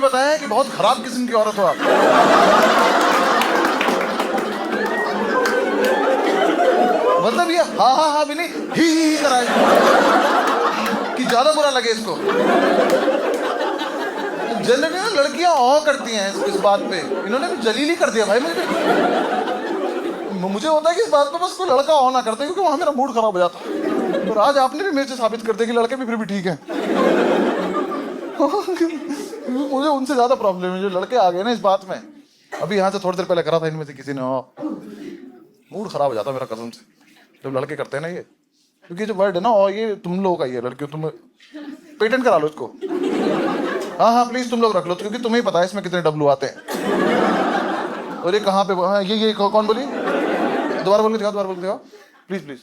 बताया है कि बहुत खराब किस्म की औरत हो आप। मतलब ये हाँ हाँ हाँ भी नहीं, ही कराए कि ज्यादा बुरा लगे इसको। जनरली ना लड़कियां औ करती हैं इस बात पे, इन्होंने भी जलील ही कर दिया भाई मुझे होता है कि इस बात पे बस कोई लड़का ऑन ना करते, क्योंकि वहां मेरा मूड खराब हो जाता। और आज आपने भी मेरे से साबित कर दिया कि लड़के भी फिर भी ठीक हैं। मुझे उनसे ज्यादा प्रॉब्लम है जो लड़के आ गए ना इस बात में। अभी यहाँ से थोड़ी देर पहले करा था इनमें से किसी ने, मूड खराब हो जाता मेरा कसम से जब लड़के करते हैं ना ये। क्योंकि जो वर्ड है ना, और ये तुम लोगों का ही है लड़कियों, तुम पेटेंट करा लो इसको। हाँ हाँ प्लीज तुम लोग रख लो, क्योंकि तुम्हें ही पता है इसमें कितने डब्लू आते हैं। और ये कहाँ पे, हाँ ये कौन बोली, दोबारा बोल के दिखाओ, दोबारा बोल के दिखाओ प्लीज प्लीज।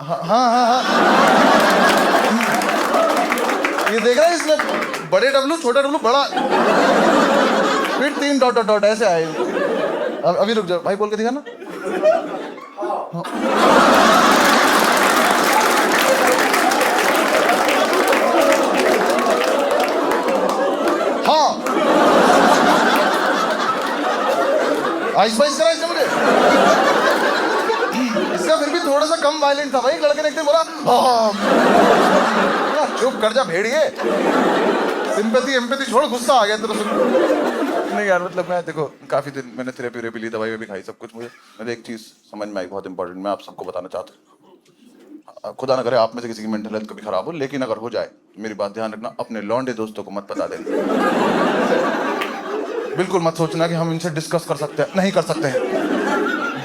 हाँ हाँ हाँ हाँ, ये देख रहा है इसमें बड़े डब्लू, छोटे डब्लू, बड़ा, फिर 3 डॉट डॉट डॉट ऐसे आए। अभी रुक जाओ भाई, बोल के दिखा ना। हाँ आइस बाइस करा इसने मुझे। इसका फिर भी थोड़ा सा कम वायलेंट था भाई। लड़के ने एक दिन बोला चुप कर जा भेड़िए, सिंपैथी एम्पैथी छोड़, गुस्सा आ गया तेरे सुन। नहीं यार मतलब मैं देखो काफी दिन मैंने थेरेपी ली, दवाई भी खाई, सब कुछ। मुझे एक चीज समझ में आई बहुत इंपॉर्टेंट, मैं आप सबको बताना चाहता हूँ। खुदा ना करे आप में से किसी की मेंटल हेल्थ कभी खराब हो, लेकिन अगर हो जाए मेरी बात ध्यान रखना, अपने लौंडे दोस्तों को मत बता देना। बिल्कुल मत सोचना कि हम इनसे डिस्कस कर सकते हैं, नहीं कर सकते हैं।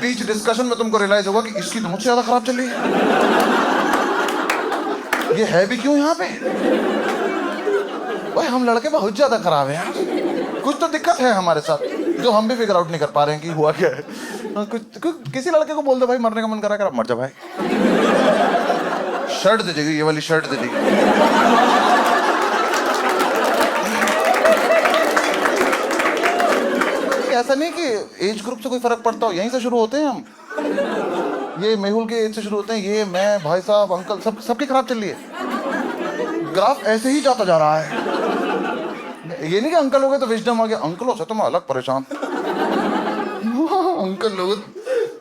बीच डिस्कशन में तुमको रियलाइज होगा कि इसकी तो मुझसे ज्यादा खराब चल रही है। ये है भी क्यों यहाँ पे भाई, हम लड़के बहुत ज्यादा खराब हैं। कुछ तो दिक्कत है हमारे साथ जो हम भी फिगर आउट नहीं कर पा रहे हैं कि हुआ क्या है। कुछ किसी लड़के को बोल दो भाई मरने का मन करा कर, मर जा भाई, शर्ट दे देगी, ये वाली शर्ट दे देगी। ऐसा नहीं कि एज ग्रुप से कोई फर्क पड़ता हो, यहीं से शुरू होते हैं हम। ये मेहुल के एज से शुरू होते हैं, ये मैं, भाई साहब, अंकल, सबकी खराब चल रही है। ग्राफ ऐसे ही जाता जा रहा है। ये नहीं कि अंकल हो गए तो विजडम आ गया, अंकलों से तो मैं अलग परेशान।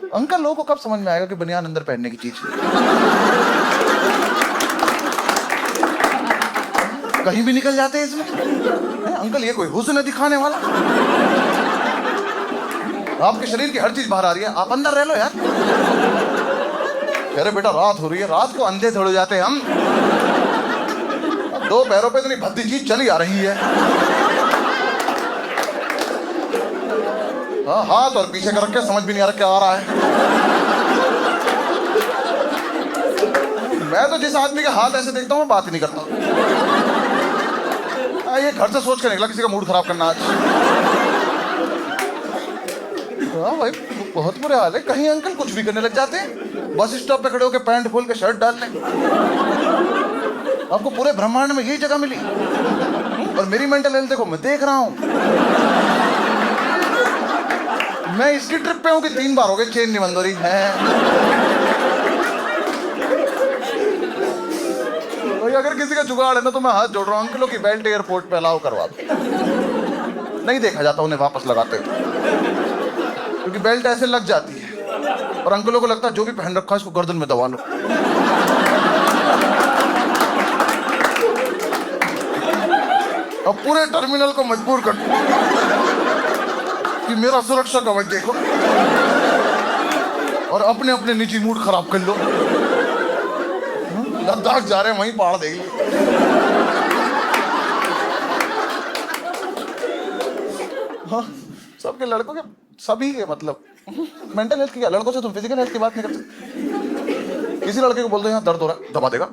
अंकल लोगों को कब समझ में आएगा कि बनियान अंदर पहनने की चीज। कहीं भी निकल जाते हैं इसमें। अंकल ये कोई हुस्न है दिखाने वाला? आपके शरीर की हर चीज बाहर आ रही है, आप अंदर रह लो यार। अरे बेटा रात हो रही है, रात को अंधे थोड़े जाते हैं हम। 2 पैरों पे इतनी भद्दी चीज चली आ रही है। हाँ हाथ और पीछे कर रखे, समझ भी नहीं आ रहा क्या आ रहा है। मैं तो जिस आदमी के हाथ ऐसे देखता हूँ बात ही नहीं करता। ये घर से सोच कर निकला किसी का मूड खराब करना आज। हाँ भाई बहुत बुरे हाल है। कहीं अंकल कुछ भी करने लग जाते हैं, बस स्टॉप पे खड़े होकर पैंट खोल के शर्ट डाल लें। आपको पूरे ब्रह्मांड में यही जगह मिली, और मेरी मेंटल हेल्थ देखो, मैं देख रहा हूं। मैं इसकी ट्रिप पे हूं कि 3 बार हो गए चेन नहीं बंद हो रही है। अगर किसी का जुगाड़ है ना तो मैं हाथ जोड़ रहा हूं, अंकलों की बेल्ट एयरपोर्ट पे अलाउ करवा दो। नहीं देखा जाता उन्हें वापस लगाते, क्योंकि बेल्ट ऐसे लग जाती है और अंकलों को लगता है जो भी पहन रखा है इसको गर्दन में दबा लो। अब पूरे टर्मिनल को मजबूर कर कि मेरा सुरक्षा कवच देखो, और अपने अपने निजी मूड खराब कर लो। लद्दाख जा रहे हैं, वहीं पहाड़ देख लो। हाँ सबके लड़कों के, सभी के मतलब मेंटल हेल्थ की क्या, लड़कों से तुम फिजिकल हेल्थ की बात नहीं करते। किसी लड़के को बोल दो यहाँ दर्द हो रहा है, दबा देगा।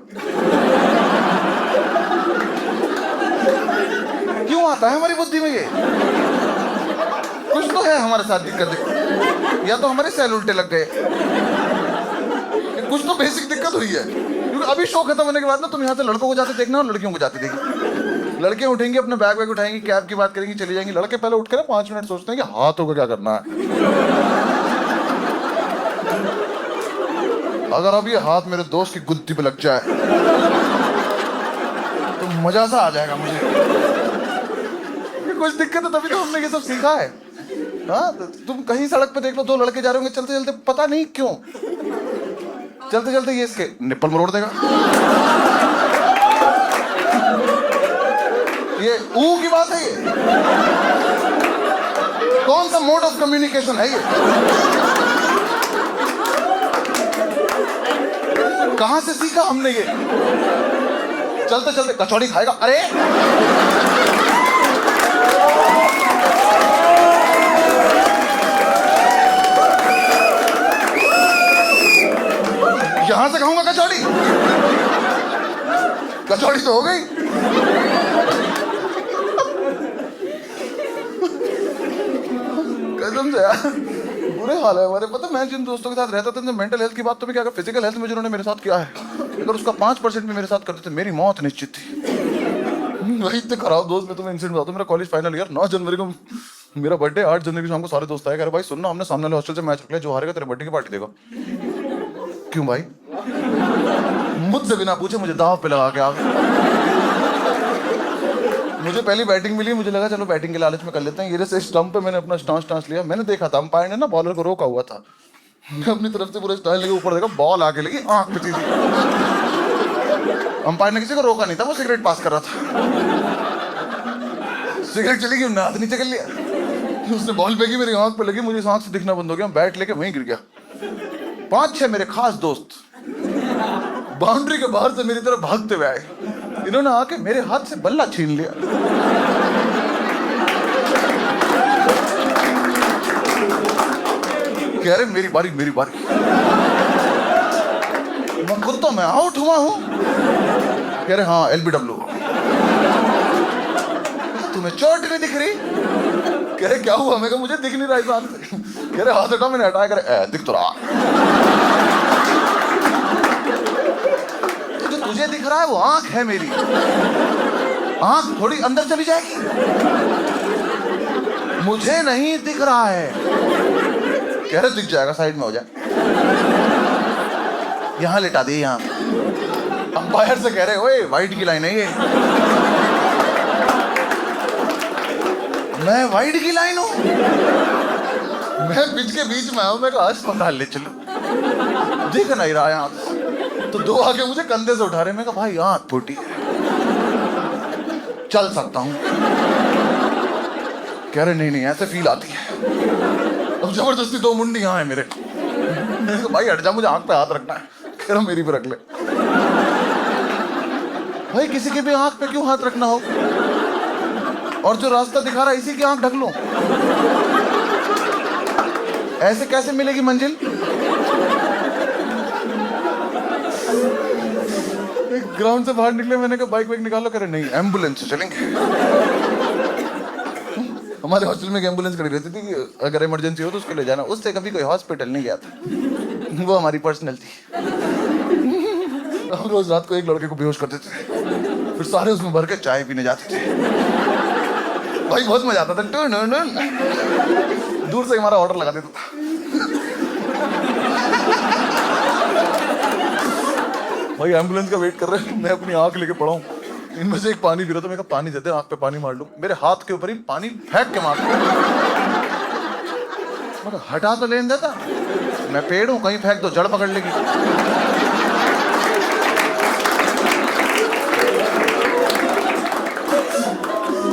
क्यों आता है हमारी बुद्धि में ये? कुछ तो है हमारे साथ दिक्कत। या तो हमारे सेल उल्टे लग गए, कुछ तो बेसिक दिक्कत हुई है। क्योंकि अभी शो खत्म होने के बाद ना तुम यहाँ से लड़कों को जाते देखना और लड़कियों को जाते देखना। लड़कियां उठेंगी, अपने बैग वैग उठाएंगी, कैब की बात करेंगी, चली जाएंगी। लड़के पहले उठ कर 5 मिनट सोचते हैं कि हाथों को क्या करना है। अगर अब ये हाथ मेरे दोस्त की गुत्ती पे लग जाए तो मजा सा आ जाएगा मुझे। कुछ दिक्कत है तभी तो हमने ये सब सीखा है। हाँ, तुम कहीं सड़क पे देख लो, दो लड़के जा रहे होंगे चलते चलते, पता नहीं क्यों चलते चलते ये इसके निप्पल मरोड़ देगा, ये ऊ की बात है। ये कौन सा मोड ऑफ कम्युनिकेशन है ये? कहां से सीखा हमने ये? चलते चलते कचौड़ी खाएगा, अरे यहां से खाऊंगा कचौड़ी, कचौड़ी तो हो गई। कसम से यार बुरे हाल है हमारे। पता मैं जिन दोस्तों के साथ रहता था, मेंटल हेल्थ की बात तो भी क्या, फिजिकल हेल्थ में जिन्होंने मेरे साथ किया है, अगर उसका 5% भी मेरे साथ करते थे मेरी मौत निश्चित थी। वही इतने खराब दोस्त। मैं तुम्हें इंसिडेंट बताता हूँ, मेरा कॉलेज फाइनल ईयर, 9 जनवरी को मेरा बर्थडे, 8 जनवरी को शाम को सारे दोस्त आए, कह रहे भाई सुनना, हमने सामने वाले हॉस्टल से मैच रख लिया, जो हारेगा तेरे बर्थडे की पार्टी देगा। क्यों भाई? मुझसे बिना पूछे मुझे दाव पे लगा के आ गए। मुझे पहली बैटिंग मिली, मुझे लगा चलो बैटिंग के लालच में कर लेते हैं। ये जैसे स्टंप पे मैंने अपना स्टांस लिया, मैंने देखा था अंपायर ने ना बॉलर को रोका हुआ था, मैं अपनी तरफ से पूरा स्टाइल लेके ऊपर देखा, बॉल आके लगी आंख पे सीधी। अंपायर ने किसी को रोका नहीं था, वो सिगरेट पास कर रहा था। सिगरेट चली गई, हाथ नीचे कर लिया, उसने बॉल फेंकी, मेरी आंख पे लगी, मुझे आंख से दिखना बंद हो गया, बैट लेके वहीं गिर गया। 5-6 मेरे खास दोस्त बाउंड्री के बाहर से मेरी तरफ भागते हुए आए, इन्होंने आके मेरे हाथ से बल्ला छीन लिया। कह रहे मेरी बारी मेरी बारी। मैं खुद तो मैं आउट हुआ हूं। कह रहे हाँ LBW। तुम्हें चोट नहीं दिख रही? कह रहे क्या हुआ? मैं कहा मुझे दिख नहीं रहा इस हाथ से। कह रहे हाथ हटा, मैंने हटाया। कह रहे दिख तो रहा। तुझे दिख रहा है वो आंख है मेरी, आंख थोड़ी अंदर चली जाएगी, मुझे नहीं दिख रहा है। कह रहे दिख जाएगा, साइड में हो जाए, यहां लेटा दे यहां। अंपायर से कह रहे ओए वाइड की लाइन है ये। मैं वाइड की लाइन हूं? मैं पिच के बीच में आऊं, मैं कहा अस्पताल ले चलो, दिख नहीं रहा यहां। तो दो आके मुझे कंधे से उठा रहे, मैं कहा भाई आंख फूटी है, चल सकता हूं। कह रहे नहीं ऐसे फील आती है। अब जबरदस्ती 2 मुंडी यहां है मेरे। मैंने कहा भाई हट जा, मुझे आंख पे हाथ रखना है। कह रहा मेरी पे रख ले। भाई किसी की भी आंख पे क्यों हाथ रखना हो? और जो रास्ता दिखा रहा है इसी की आंख ढक लो, ऐसे कैसे मिलेगी मंजिल? ग्राउंड से बाहर निकले, मैंने कहा बाइक निकालो। कह रहे नहीं एम्बुलेंस से चलेंगे। हमारे हॉस्टल में एक एम्बुलेंस खड़ी रहती थी कि अगर इमरजेंसी हो तो उसको ले जाना। उससे कभी कोई हॉस्पिटल नहीं गया था, वो हमारी पर्सनल थी। हम रोज रात को एक लड़के को बेहोश कर देते थे, फिर सारे उसमें भर के चाय पीने जाते थे। भाई बहुत मजा आता था। दूर से हमारा ऑर्डर लगा देता था। भाई एम्बुलेंस का वेट कर रहे हैं, मैं अपनी आंख लेके पड़ा हूँ, इनमें से एक पानी पी रहा था। मैं कहा पानी देते, आंख पे पानी मार लूं। मेरे हाथ के ऊपर ही पानी फेंक के मार, मैं हटा तो लेने देता, मैं पेड़ हूं, कहीं फेंक दो जड़ पकड़ लेगी।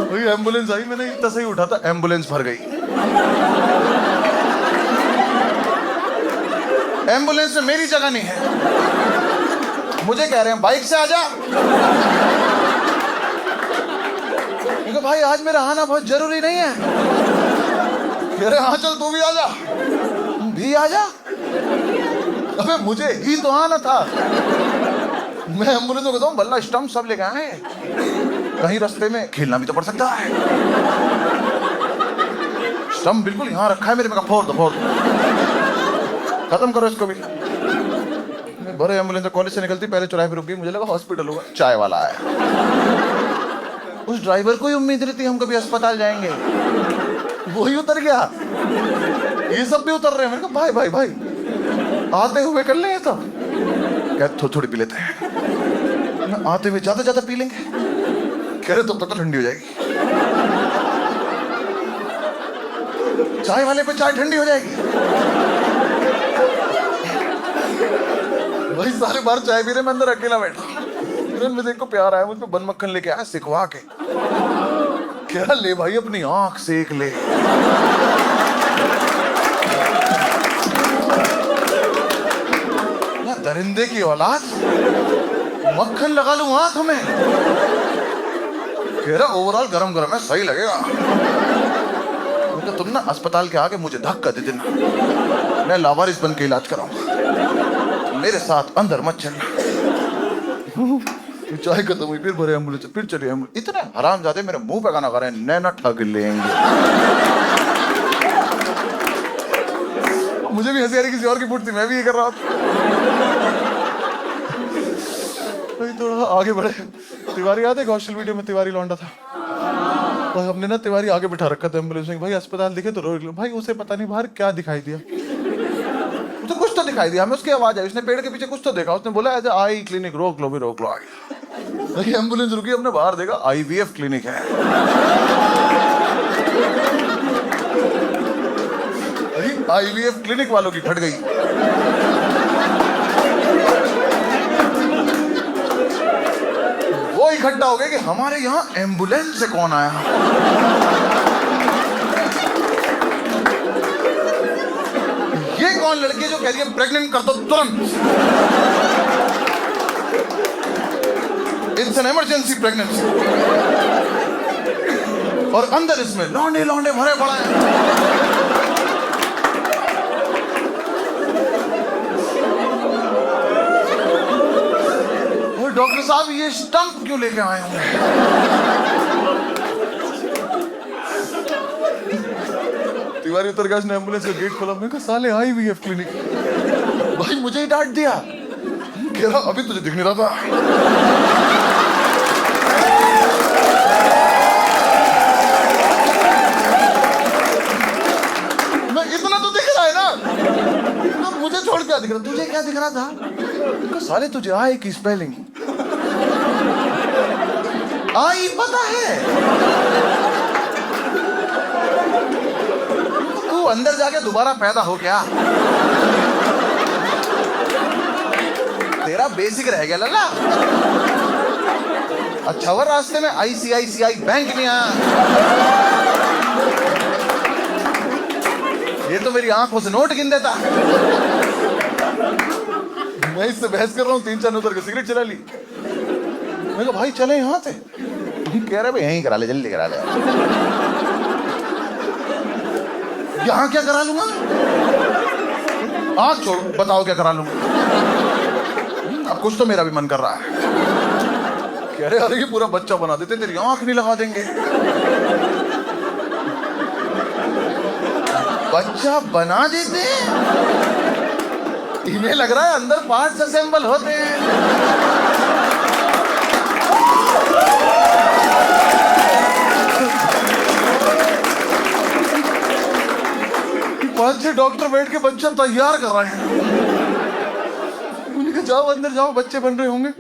भाई एम्बुलेंस आई, मैंने इतना सही उठा था, एम्बुलेंस भर गई। एम्बुलेंस में मेरी जगह नहीं है। मुझे कह रहे हैं बाइक से आजा। भाई आज मेरा आना बहुत जरूरी नहीं है। कह रहे हाँ चल तू भी आजा। भी आजा? अबे मुझे ही तो आना था। मैं एम्बुलेंस को कहता हूँ बल्ला स्टंप सब लेके आए, कहीं रास्ते में खेलना भी तो पड़ सकता है। स्टंप बिल्कुल यहाँ रखा है मेरे में, फोड़ दो खत्म करो इसको भी। भरे एम्बुलेंस कॉलेज से निकलती पहले चौराहे पे रुक गई, मुझे लगा हॉस्पिटल होगा, चाय वाला आया। उस ड्राइवर को ही उम्मीद रहती हम कभी अस्पताल जाएंगे, वही उतर गया। ये सब भी उतर रहे हैं। मैंने कहा भाई भाई भाई आते हुए कर लेंगे तो क्या थोड़ी पी लेते हैं, आते हुए ज्यादा पी लेंगे। कह रहे तब तक तो ठंडी हो जाएगी। चाय वाले पे चाय ठंडी हो जाएगी। भाई सारे बार चाय पी रहे, मैं अंदर अकेला बैठा। में देखो प्यार आया, मुझ पे बन मक्खन लेके आया सिखवा के। क्या ले भाई, अपनी आंख सेक ले। दरिंदे की औलाद, मक्खन लगा लूं आंख में। कह रहा ओवरऑल गरम गरम है, सही लगेगा। तो तुम ना अस्पताल के आगे मुझे धक्का दे देना, मैं लावारिस बन के इलाज कराऊंगा, मेरे साथ अंदर मत चलना। चाय खत्म हुई, फिर भरे एम्बुलेंस, फिर चले एम्बुलेंस। इतने हरामजादे मेरे मुंह पे गाना गा रहे हैं, नैना ठग लेंगे। मुझे भी हंसी आ रही, किसी और की फुट थी, मैं भी ये कर रहा था। थोड़ा आगे बढ़े। तिवारी याद है, कौशल वीडियो में तिवारी लौंडा था, तो हमने ना तिवारी आगे बिठा रखा था एम्बुलेंस में। भाई अस्पताल दिखे तो रोक लो। भाई उसे पता नहीं बाहर क्या दिखाई दिया, उसे कुछ तो दिखाई दिया, हमें उसकी आवाज आई, उसने पेड़ के पीछे कुछ तो देखा, उसने बोला एज आई क्लिनिक, रोक लो भी, रोक लो। आ गया एम्बुलेंस, रुकी, हमने बाहर देखा IVF क्लिनिक है। IVF क्लिनिक वालों की फट गई। वो इकट्ठा हो गए कि हमारे यहाँ एम्बुलेंस से कौन आया। ये कौन लड़की जो कह रही है प्रेग्नेंट कर दो तुरंत, इट्स एन इमरजेंसी प्रेगनेंसी। और अंदर इसमें लौंडे लौंडे भरे पड़े हैं। और डॉक्टर साहब ये स्टंप क्यों लेके आए होंगे? तिवारी उतर गया, उसने एम्बुलेंस का गेट खोला, मैंने कहा साले IVF क्लिनिक। भाई मुझे ही डांट दिया, कह रहा अभी तुझे दिख नहीं रहा था। मैं इतना तो दिख रहा है ना, तो मुझे छोड़ क्या दिख रहा, तुझे क्या दिख रहा था? साले तुझे आई की स्पेलिंग आई पता है? अंदर जाके दोबारा पैदा हो क्या? तेरा बेसिक रह गया लल्ला। अच्छा वो रास्ते में ICICI बैंक नहीं आया, ये तो मेरी आंखों से नोट गिन देता। मैं इससे बहस कर रहा हूँ, 3-4 उतर के सिगरेट चला ली। मैं कहा भाई चले यहाँ से, कह रहे भाई यहीं करा ले, जल्दी करा ले। यहाँ क्या करा लूंगा? आँख छोड़, बताओ क्या करा लूंगा? अब कुछ तो मेरा भी मन कर रहा है। कह रहे अरे ये पूरा बच्चा बना देते, तेरी आँख नहीं लगा देंगे। बच्चा बना देते? इन्हें लग रहा है अंदर पार्ट्स असेंबल होते हैं। 5-6 डॉक्टर बैठ के बच्चा तैयार कर रहे हैं। उन्होंने कहा जाओ अंदर जाओ, बच्चे बन रहे होंगे,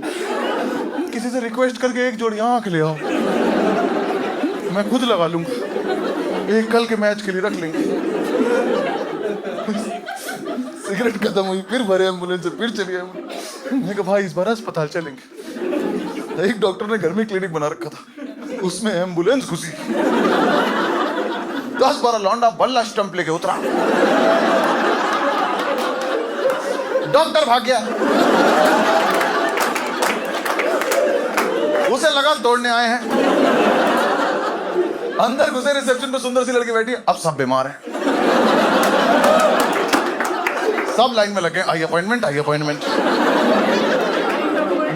किसी से रिक्वेस्ट करके एक जोड़ी आंख ले आओ, मैं खुद लगा लूंगा, एक कल के मैच के लिए रख लेंगे। सिगरेट खत्म हुई, फिर भरे एम्बुलेंस से, फिर चलिए। मैंने कहा भाई इस बार अस्पताल चलेंगे। एक डॉक्टर ने घर में क्लिनिक बना रखा था, उसमें एम्बुलेंस घुसी, 10-12 लौंडा बल्ला स्टंप लेके उतरा, डॉक्टर भाग गया। उसे लगा तोड़ने आए हैं। अंदर घुसे, रिसेप्शन पे सुंदर सी लड़की बैठी है, अब सब बीमार हैं, सब लाइन में लगे, आई अपॉइंटमेंट, आई अपॉइंटमेंट।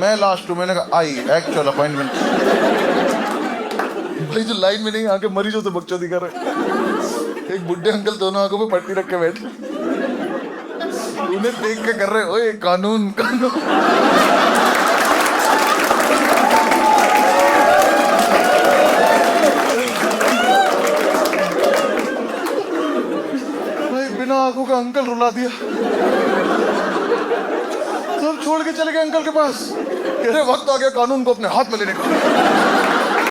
मैं लास्ट में, मैंने कहा आई एक्चुअल अपॉइंटमेंट। भाई जो लाइन में नहीं आके मरीजों से बकचोदी कर रहे, एक बुढ़े अंकल दोनों आंखों पे पट्टी रख के बैठे, उन्हें देख के कर रहे, ओए कानून कानून। भाई बिना आंखों का अंकल रुला दिया, सब छोड़ के चले गए अंकल के पास। कह रहे वक्त आ गया कानून को अपने हाथ में लेने का।